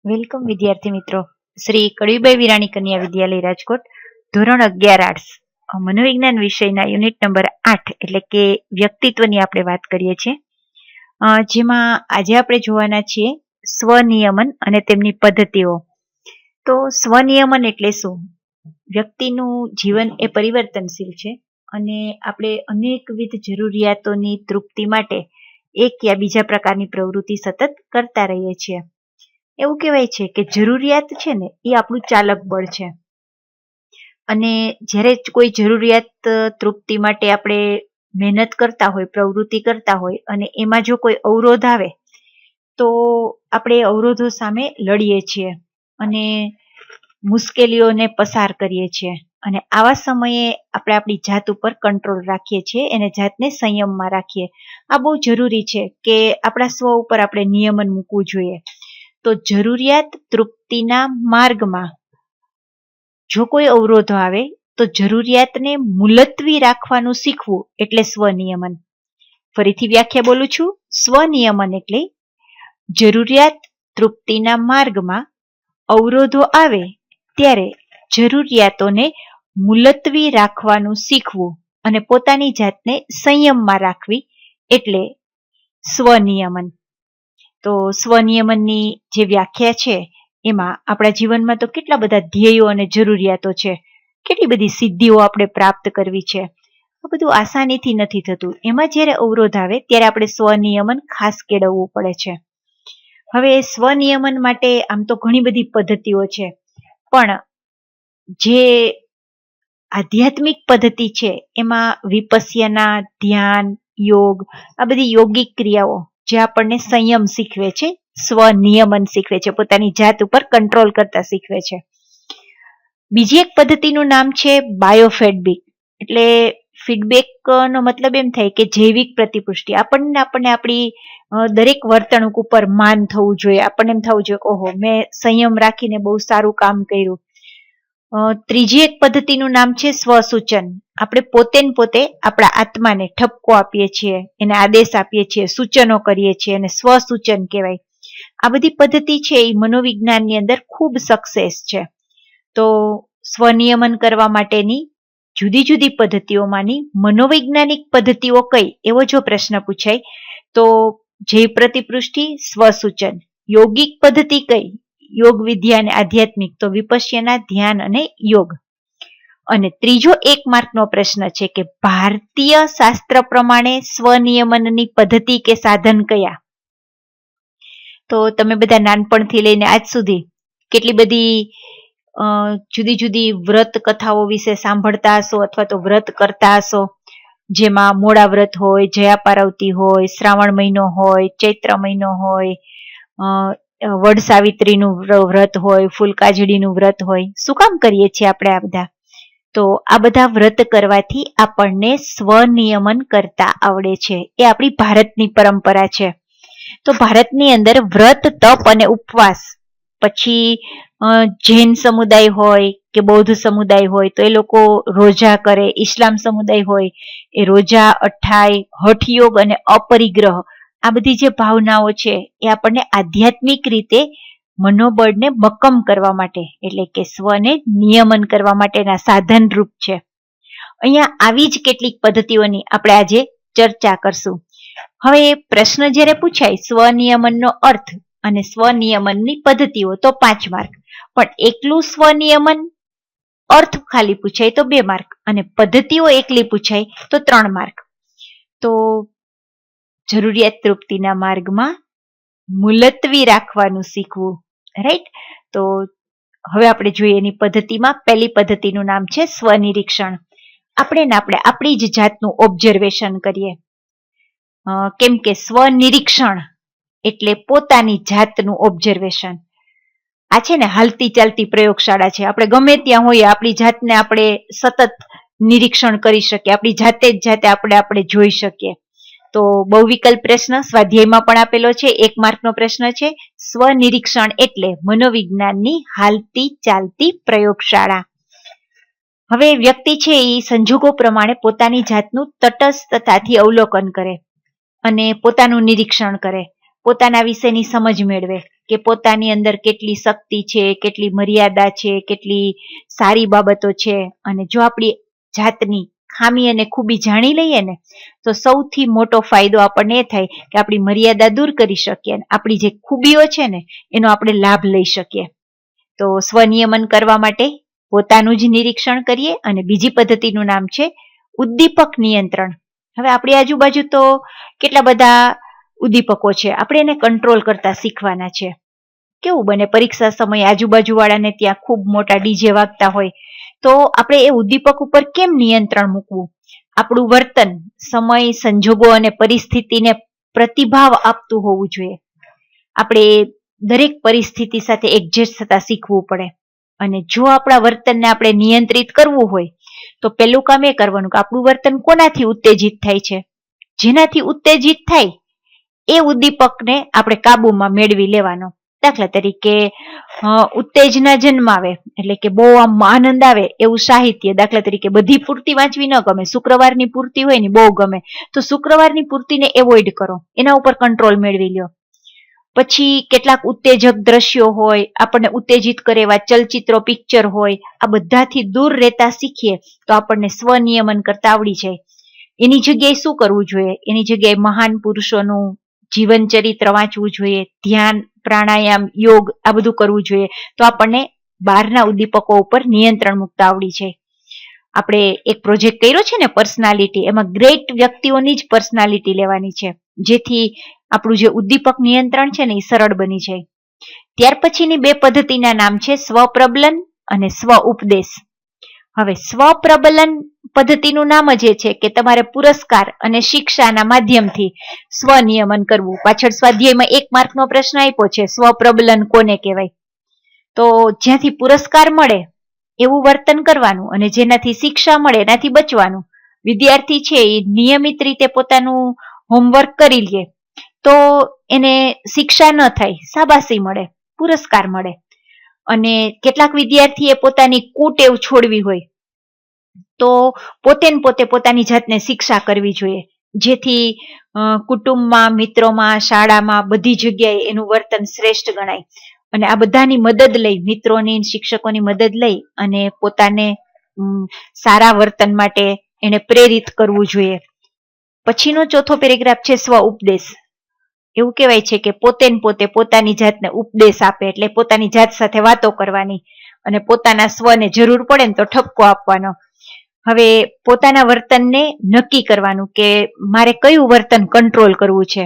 Welcome વિદ્યાર્થી મિત્રો. શ્રી કડવીબાઈ વિરાણી કન્યા વિદ્યાલય રાજકોટ, ધોરણ 11 આર્ટ્સ, મનોવિજ્ઞાન વિષયના યુનિટ નંબર 8 એટલે કે વ્યક્તિત્વની આપણે વાત કરીએ છીએ. જેમાં આજે આપણે જોવાના છીએ સ્વનિયમન અને તેમની પદ્ધતિઓ. તો સ્વનિયમન એટલે શું? વ્યક્તિનું જીવન એ પરિવર્તનશીલ છે અને આપણે અનેકવિધ જરૂરિયાતોની તૃપ્તિ માટે એક યા બીજા પ્રકારની પ્રવૃત્તિ સતત કરતા રહીએ છીએ. એવું કહેવાય છે કે જરૂરિયાત છે ને એ આપણું ચાલક બળ છે, અને જ્યારે કોઈ જરૂરિયાત તૃપ્તિ માટે આપણે મહેનત કરતા હોય, પ્રવૃત્તિ કરતા હોય, અને એમાં જો કોઈ અવરોધ આવે તો આપણે અવરોધો સામે લડીએ છીએ અને મુશ્કેલીઓને પસાર કરીએ છીએ. અને આવા સમયે આપણે આપણી જાત ઉપર કંટ્રોલ રાખીએ છીએ, એને જાતને સંયમમાં રાખીએ. આ બહુ જરૂરી છે કે આપણા સ્વ ઉપર આપણે નિયમન મૂકવું જોઈએ. તો જરૂરિયાત તૃપ્તિના માર્ગમાં જો કોઈ અવરોધો આવે તો જરૂરિયાતને મુલતવી રાખવાનું શીખવું એટલે સ્વનિયમન. ફરીથી વ્યાખ્યા બોલું છું. સ્વનિયમન એટલે જરૂરિયાત તૃપ્તિના માર્ગમાં અવરોધો આવે ત્યારે જરૂરિયાતોને મુલતવી રાખવાનું શીખવું અને પોતાની જાતને સંયમમાં રાખવી એટલે સ્વનિયમન. તો સ્વનિયમનની જે વ્યાખ્યા છે એમાં આપણા જીવનમાં તો કેટલા બધા ધ્યેયો અને જરૂરિયાતો છે, કેટલી બધી સિદ્ધિઓ આપણે પ્રાપ્ત કરવી છે. આ બધું આસાનીથી નથી થતું. એમાં જ્યારે અવરોધ આવે ત્યારે આપણે સ્વનિયમન ખાસ કેળવવું પડે છે. હવે સ્વનિયમન માટે આમ તો ઘણી બધી પદ્ધતિઓ છે, પણ જે આધ્યાત્મિક પદ્ધતિ છે એમાં વિપસ્યના, ધ્યાન, યોગ, આ બધી યોગિક ક્રિયાઓ જે આપણને સંયમ શીખવે છે, સ્વનિયમન શીખવે છે, પોતાની જાત ઉપર કંટ્રોલ કરતા શીખવે છે. બીજી એક પદ્ધતિનું નામ છે બાયોફીડબેક. એટલે ફીડબેકનો મતલબ એમ થાય કે જૈવિક પ્રતિપુષ્ટિ. આપણને આપણી દરેક વર્તણૂક ઉપર માન થવું જોઈએ. આપણને એમ થવું જોઈએ કે ઓહો, મેં સંયમ રાખીને બહુ સારું કામ કર્યું. ત્રીજી એક પદ્ધતિનું નામ છે સ્વસૂચન. આપણે પોતે ને પોતે આપણા આત્માને ઠપકો આપીએ છીએ, એને આદેશ આપીએ છીએ, સૂચનો કરીએ છીએ, અને સ્વસૂચન કહેવાય. આ બધી પદ્ધતિ છે એ મનોવિજ્ઞાનની અંદર ખૂબ સક્સેસ છે. તો સ્વનિયમન કરવા માટેની જુદી જુદી પદ્ધતિઓમાંની મનોવૈજ્ઞાનિક પદ્ધતિઓ કઈ, એવો જો પ્રશ્ન પૂછાય તો જૈવ પ્રતિપુષ્ટિ, સ્વસૂચન. યોગિક પદ્ધતિ કઈ? યોગ વિદ્યા અને આધ્યાત્મિક તો વિપસ્યના, ધ્યાન અને યોગ. અને ત્રીજો 1 માર્કનો પ્રશ્ન છે કે ભારતીય શાસ્ત્ર પ્રમાણે સ્વનિયમનની પદ્ધતિ કે સાધન કયા? તો તમે બધા નાનપણથી લઈને આજ સુધી કેટલી બધી જુદી જુદી વ્રત કથાઓ વિશે સાંભળતા હશો અથવા તો વ્રત કરતા હશો. જેમાં મોડા વ્રત હોય, જયા પાર્વતી હોય, શ્રાવણ મહિનો હોય, ચૈત્ર મહિનો હોય, વડ સાવિત્રીનું વ્રત હોય, ફૂલકાજડીનું વ્રત હોય. શું કામ કરીએ છીએ આપણે આ બધા? તો આ બધા વ્રત કરવાથી આપણને સ્વનિયમન કરતા આવડે છે. એ આપણી ભારતની પરંપરા છે. તો ભારતની અંદર વ્રત, તપ અને ઉપવાસ, પછી જૈન સમુદાય હોય કે બૌદ્ધ સમુદાય હોય તો એ લોકો રોજા કરે, ઇસ્લામ સમુદાય હોય એ રોજા, અઠાઈ, હઠયોગ અને અપરિગ્રહ, આ બધી જે ભાવનાઓ છે એ આપણને આધ્યાત્મિક રીતે મનોબળને મક્કમ કરવા માટે એટલે કે સ્વને નિયમન કરવા માટેના સાધનરૂપ છે. અહીંયા આવી જ કેટલીક પદ્ધતિઓની આપણે આજે ચર્ચા કરશું. હવે પ્રશ્ન જ્યારે પૂછાય સ્વનિયમનનો અર્થ અને સ્વનિયમનની પદ્ધતિઓ તો 5 માર્ક, પણ એકલું સ્વનિયમન અર્થ ખાલી પૂછાય તો 2 માર્ક, અને પદ્ધતિઓ એકલી પૂછાય તો 3 માર્ક. તો જરૂરિયાત તૃપ્તિના માર્ગમાં મુલતવી રાખવાનું શીખવું, રાઈટ? તો હવે આપણે જોઈએ એની પદ્ધતિમાં પહેલી પદ્ધતિનું નામ છે સ્વનિરીક્ષણ. આપણે આપણી જ જાતનું ઓબ્ઝર્વેશન કરીએ. કેમ કે સ્વનિરીક્ષણ એટલે પોતાની જાતનું ઓબ્ઝર્વેશન. આ છે ને હાલતી ચાલતી પ્રયોગશાળા છે. આપણે ગમે ત્યાં હોઈએ આપણી જાતને આપણે સતત નિરીક્ષણ કરી શકીએ, આપણી જાતે જ જાતે આપણે જોઈ શકીએ. તો બહુવિકલ્પ પ્રશ્ન સ્વાધ્યાયમાં પણ આપેલો છે, 1 માર્કનો પ્રશ્ન છે. સ્વનિરીક્ષણ એટલે મનોવિજ્ઞાનની હાલતી ચાલતી પ્રયોગશાળા. હવે વ્યક્તિ છે એ સંજોગો પ્રમાણે પોતાની જાતનું તટસ્થતાથી અવલોકન કરે અને પોતાનું નિરીક્ષણ કરે પોતાના વિશેની સમજ મેળવે કે પોતાની અંદર કેટલી શક્તિ છે, કેટલી મર્યાદા છે, કેટલી સારી બાબતો છે. અને જો આપણી જાતની ખામી અને ખૂબી જાણી લઈએ ને તો સૌથી મોટો ફાયદો આપણને એ થાય કે આપણી મર્યાદા દૂર કરી શકીએ અને આપણી જે ખૂબીઓ છે ને એનો આપણે લાભ લઈ શકીએ. તો સ્વનિયમન કરવા માટે પોતાનું જ નિરીક્ષણ કરીએ. અને બીજી પદ્ધતિનું નામ છે ઉદ્દીપક નિયંત્રણ. હવે આપણી આજુબાજુ તો કેટલા બધા ઉદ્દીપકો છે, આપણે એને કંટ્રોલ કરતા શીખવાના છે. કેવું બને પરીક્ષા સમયે આજુબાજુ વાળાને ત્યાં ખૂબ મોટા ડીજે વાગતા હોય તો આપણે એ ઉદ્દીપક ઉપર કેમ નિયંત્રણ મૂકવું? આપણું વર્તન સમય, સંજોગો અને પરિસ્થિતિને પ્રતિભાવ આપતું હોવું જોઈએ. આપણે દરેક પરિસ્થિતિ સાથે એડજસ્ટ થતા શીખવું પડે. અને જો આપણા વર્તનને આપણે નિયંત્રિત કરવું હોય તો પહેલું કામ એ કરવાનું કે આપણું વર્તન કોનાથી ઉત્તેજિત થાય છે. જેનાથી ઉત્તેજિત થાય એ ઉદ્દીપકને આપણે કાબુમાં મેળવી લેવાનો. દાખલા તરીકે ઉત્તેજના જન્માવે એટલે કે બહુ આમ આનંદ આવે એવું સાહિત્ય. દાખલા તરીકે બધી પૂર્તિ વાંચવી ન ગમે, શુક્રવારની પૂર્તિ હોય ને બહુ ગમે તો શુક્રવારની પૂર્તિને એવોઇડ કરો, એના ઉપર કંટ્રોલ મેળવી લ્યો. પછી કેટલાક ઉત્તેજક દ્રશ્યો હોય, આપણને ઉત્તેજિત કરે એવા ચલચિત્રો, પિક્ચર હોય, આ બધાથી દૂર રહેતા શીખીએ તો આપણને સ્વનિયમન કરતા આવડી જાય. એની જગ્યાએ શું કરવું જોઈએ? એની જગ્યાએ મહાન પુરુષોનું જીવન ચરિત્ર વાંચવું જોઈએ, ધ્યાન, પ્રાણાયામ, યોગ આ બધું કરવું જોઈએ. તો આપણને બહારના ઉદ્દીપકો ઉપર નિયંત્રણ મૂકતા આવડી જાય. આપણે એક પ્રોજેક્ટ કર્યો છે ને પર્સનાલિટી, એમાં ગ્રેટ વ્યક્તિઓની જ પર્સનાલિટી લેવાની છે જેથી આપણું જે ઉદ્દીપક નિયંત્રણ છે ને એ સરળ બની જાય. ત્યાર પછીની બે પદ્ધતિના નામ છે સ્વપ્રબલન અને સ્વ ઉપદેશ. હવે સ્વપ્રબલન પદ્ધતિનું નામ જ એ છે કે તમારે પુરસ્કાર અને શિક્ષાના માધ્યમથી સ્વનિયમન કરવું. પાછળ સ્વાધ્યાયમાં 1 માર્કનો પ્રશ્ન આપ્યો છે, સ્વપ્રબલન કોને કહેવાય? તો જ્યાંથી પુરસ્કાર મળે એવું વર્તન કરવાનું અને જેનાથી શિક્ષા મળે એનાથી બચવાનું. વિદ્યાર્થી છે એ નિયમિત રીતે પોતાનું હોમવર્ક કરી લે તો એને શિક્ષા ન થાય, શાબાશી મળે, પુરસ્કાર મળે. અને કેટલાક વિદ્યાર્થીએ પોતાની કુટેવ છોડવી હોય તો પોતે ને પોતે પોતાની જાતને શિક્ષા કરવી જોઈએ જેથી કુટુંબમાં, મિત્રોમાં, શાળામાં બધી જગ્યાએ એનું વર્તન શ્રેષ્ઠ ગણાય. અને આ બધાની મદદ લઈ, મિત્રોની, શિક્ષકોની મદદ લઈ અને પોતાને સારા વર્તન માટે એને પ્રેરિત કરવું જોઈએ. પછીનો ચોથો પેરેગ્રાફ છે સ્વ ઉપદેશ. એવું કહેવાય છે કે પોતે ને પોતે પોતાની જાતને ઉપદેશ આપે, એટલે પોતાની જાત સાથે વાતો કરવાની અને પોતાના સ્વને જરૂર પડે ને તો ઠપકો આપવાનો. હવે પોતાના વર્તનને નક્કી કરવાનું કે મારે કયું વર્તન કંટ્રોલ કરવું છે.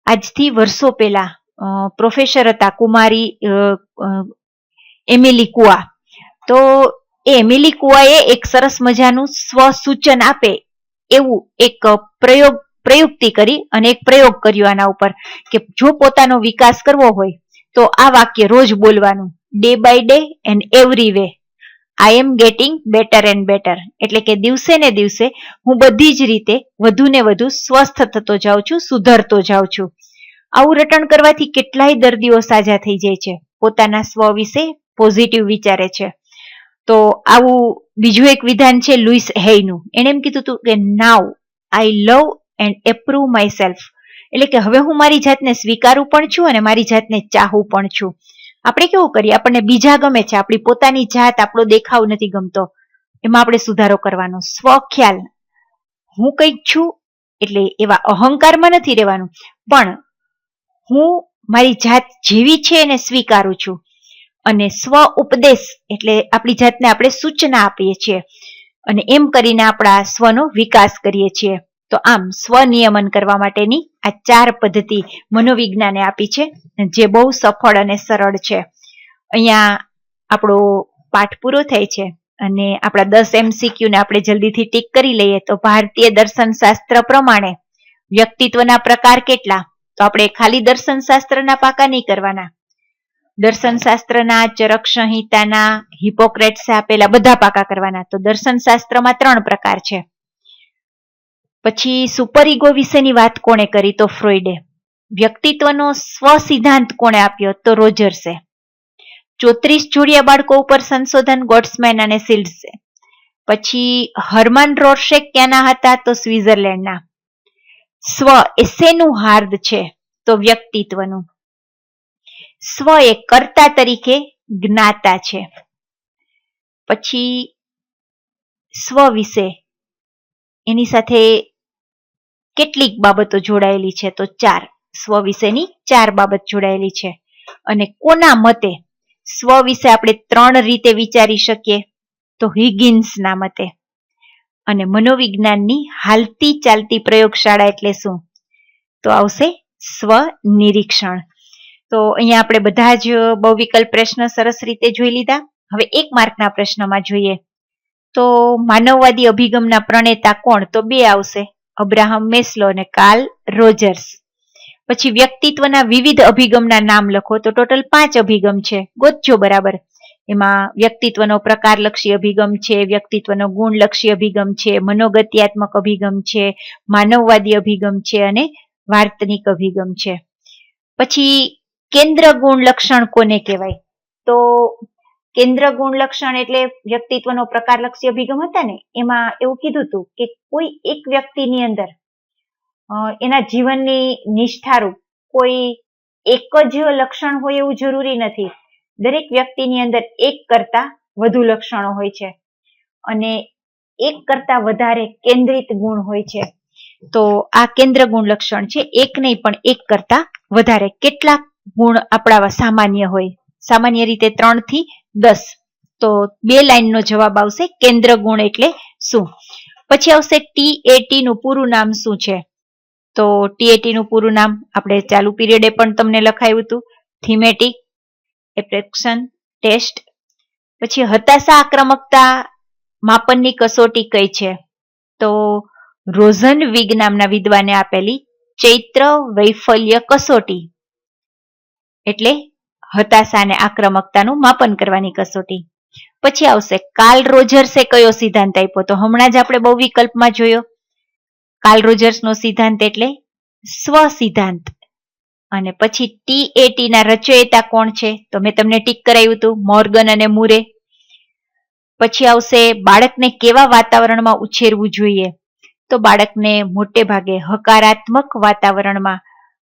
આજથી વર્ષો પહેલા પ્રોફેસર હતા કુમારી એમિલી કુઆ. તો એ એમિલી કુઆએ એક સરસ મજાનું સ્વસૂચન આપે એવું એક પ્રયુક્તિ કરી અને એક પ્રયોગ કર્યો આના ઉપર કે જો પોતાનો વિકાસ કરવો હોય તો આ વાક્ય રોજ બોલવાનું, day by day and every way I am getting better and better. એટલે કે દિવસે ને દિવસે હું બધી જ રીતે વધુ ને વધુ સ્વસ્થ થતો જાઉં છું, સુધરતો જાઉં છું. આવું રટણ કરવાથી કેટલાય દર્દીઓ સાજા થઈ જાય છે, પોતાના સ્વ વિશે પોઝિટિવ વિચારે છે. તો આવું બીજું એક વિધાન છે લુઈસ હેયનું. એણે એમ કીધું હતું કે now I love and approve myself. એટલે કે હવે હું મારી જાતને સ્વીકારું પણ છું અને મારી જાતને ચાહું પણ છું. આપણે કેવું કરીએ, આપણને બીજા ગમે છે, આપણી પોતાની જાત, આપણો દેખાવ નથી ગમતો, એમાં આપણે સુધારો કરવાનો. સ્વખ્યાલ, હું કંઈક છું એટલે એવા અહંકારમાં નથી રહેવાનું, પણ હું મારી જાત જેવી છે એને સ્વીકારું છું. અને સ્વ ઉપદેશ એટલે આપણી જાતને આપણે સૂચના આપીએ છીએ અને એમ કરીને આપણા સ્વનો વિકાસ કરીએ છીએ. તો આમ સ્વનિયમન કરવા માટેની આ 4 પદ્ધતિ મનોવિજ્ઞાને આપી છે જે બહુ સફળ અને સરળ છે. અહીંયા આપણો પાઠ પૂરો થાય છે અને આપણા 10 MCQ ને આપણે જલ્દીથી ટીક કરી લઈએ. તો ભારતીય દર્શન શાસ્ત્ર પ્રમાણે વ્યક્તિત્વના પ્રકાર કેટલા? તો આપણે ખાલી દર્શન શાસ્ત્રના પાકા નહીં કરવાના, દર્શન શાસ્ત્રના, ચરક સંહિતાના, હિપોક્રેટ્સે આપેલા બધા પાકા કરવાના. તો દર્શન શાસ્ત્રમાં 3 પ્રકાર છે. પછી સુપર ઇગો વિશેની વાત કોણે કરી? તો ફ્રોઈડે. વ્યક્તિત્વનો સ્વ સિદ્ધાંત કોણે આપ્યો? તો રોજર્સે. 34 જોડિયા બાળકો ઉપર સંશોધન ગોટ્સમેન અને સિલ્ડ્સે. પછી હર્મન રોર્શેક ક્યાંના હતા? તો સ્વિટ્ઝરલેન્ડના. સ્વ એ શેનું હાર્દ છે? તો વ્યક્તિત્વનું. સ્વ એ કર્તા તરીકે જ્ઞાતા છે. પછી સ્વ વિશે એની સાથે કેટલીક બાબતો જોડાયેલી છે, તો 4. સ્વ વિશેની 4 બાબત જોડાયેલી છે. અને કોના મતે સ્વ વિશે આપણે 3 રીતે વિચારી શકીએ, તો હિગિન્સના મતે. અને મનોવિજ્ઞાનની હાલતી ચાલતી પ્રયોગશાળા એટલે શું, તો આવશે સ્વ નિરીક્ષણ. તો અહીંયા આપણે બધા જ બહુવિકલ્પ પ્રશ્ન સરસ રીતે જોઈ લીધા. હવે 1 માર્કના પ્રશ્નમાં જોઈએ તો માનવવાદી અભિગમના પ્રણેતા કોણ, તો 2 આવશે, અબ્રાહમ મેસ્લો અને કાર્લ રોજર્સ. પછી વ્યક્તિત્વના વિવિધ અભિગમના નામ લખો, તો ટોટલ 5 અભિગમ છે, ગોતજો બરાબર. એમાં વ્યક્તિત્વનો પ્રકારલક્ષી અભિગમ છે, વ્યક્તિત્વનો ગુણલક્ષી અભિગમ છે, મનોગત્યાત્મક અભિગમ છે, માનવવાદી અભિગમ છે અને વાર્તનિક અભિગમ છે. પછી કેન્દ્ર ગુણ લક્ષણ કોને કહેવાય, તો કેન્દ્ર ગુણ લક્ષણ એટલે વ્યક્તિત્વનો પ્રકારલક્ષી અભિગમ હતા ને, એમાં એવું કીધું હતું કે કોઈ એક વ્યક્તિની અંદર એના જીવનની નિષ્ઠારૂપ કોઈ એક જ લક્ષણ હોય એવું જરૂરી નથી. દરેક વ્યક્તિની અંદર એક કરતા વધુ લક્ષણો હોય છે અને એક કરતા વધારે કેન્દ્રિત ગુણ હોય છે. તો આ કેન્દ્ર ગુણ લક્ષણ છે, એક નહીં પણ એક કરતા વધારે. કેટલાક ગુણ આપણા સામાન્ય હોય, સામાન્ય રીતે 3 થી 10. તો 2 લાઈનનો જવાબ આવશે, કેન્દ્ર ગુણ એટલે શું. પછી આવશે TAT નું પૂરું નામ શું છે, તો TAT નું પૂરું નામ આપણે ચાલુ પીરિયડે પણ તમને લખાયું હતું, થીમેટિક એપ્રેક્શન ટેસ્ટ. પછી હતાશા આક્રમકતા માપનની કસોટી કઈ છે, તો રોઝનવિગ નામના વિદ્વાને આપેલી ચૈત્ર વૈફલ્ય કસોટી, એટલે હતાશા અને આક્રમકતાનું માપન કરવાની કસોટી. પછી આવશે કાર્લ રોજર્સે કયો સિદ્ધાંત આપ્યો, તો હમણાં જ આપણે બહુ વિકલ્પમાં જોયો. કાર્લ રોજર્સનો સિદ્ધાંત એટલે સ્વ સિદ્ધાંત. અને પછી TAT ના રચયિતા કોણ છે, તો મેં તમને ટીક કરાવ્યું હતું, મોર્ગન અને મુરે. પછી આવશે બાળકને કેવા વાતાવરણમાં ઉછેરવું જોઈએ, તો બાળકને મોટે ભાગે હકારાત્મક વાતાવરણમાં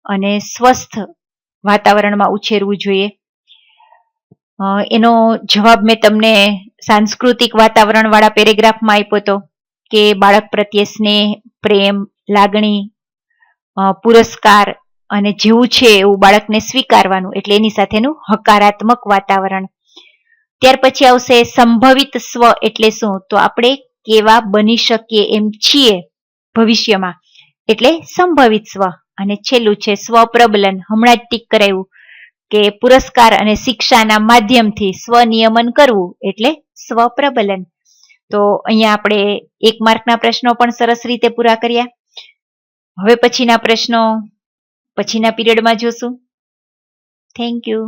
અને સ્વસ્થ વાતાવરણમાં ઉછેરવું જોઈએ. એનો જવાબ મેં તમને સાંસ્કૃતિક વાતાવરણ વાળા પેરેગ્રાફમાં આપ્યો હતો કે બાળક પ્રત્યે સ્નેહ, પ્રેમ, લાગણી, પુરસ્કાર અને જેવું છે એવું બાળકને સ્વીકારવાનું, એટલે એની સાથેનું હકારાત્મક વાતાવરણ. ત્યાર પછી આવશે સંભવિત સ્વ એટલે શું, તો આપણે કેવા બની શકીએ એમ છીએ ભવિષ્યમાં, એટલે સંભવિત સ્વ. અને છેલ્લું છે સ્વપ્રબલન, હમણાં જ ટીક કરાવ્યું કે પુરસ્કાર અને શિક્ષાના માધ્યમથી સ્વનિયમન કરવું એટલે સ્વપ્રબલન. તો અહીંયા આપણે 1 માર્કના પ્રશ્નો પણ સરસ રીતે પૂરા કર્યા. હવે પછીના પ્રશ્નો પછીના પીરિયડમાં જોશું. Thank you.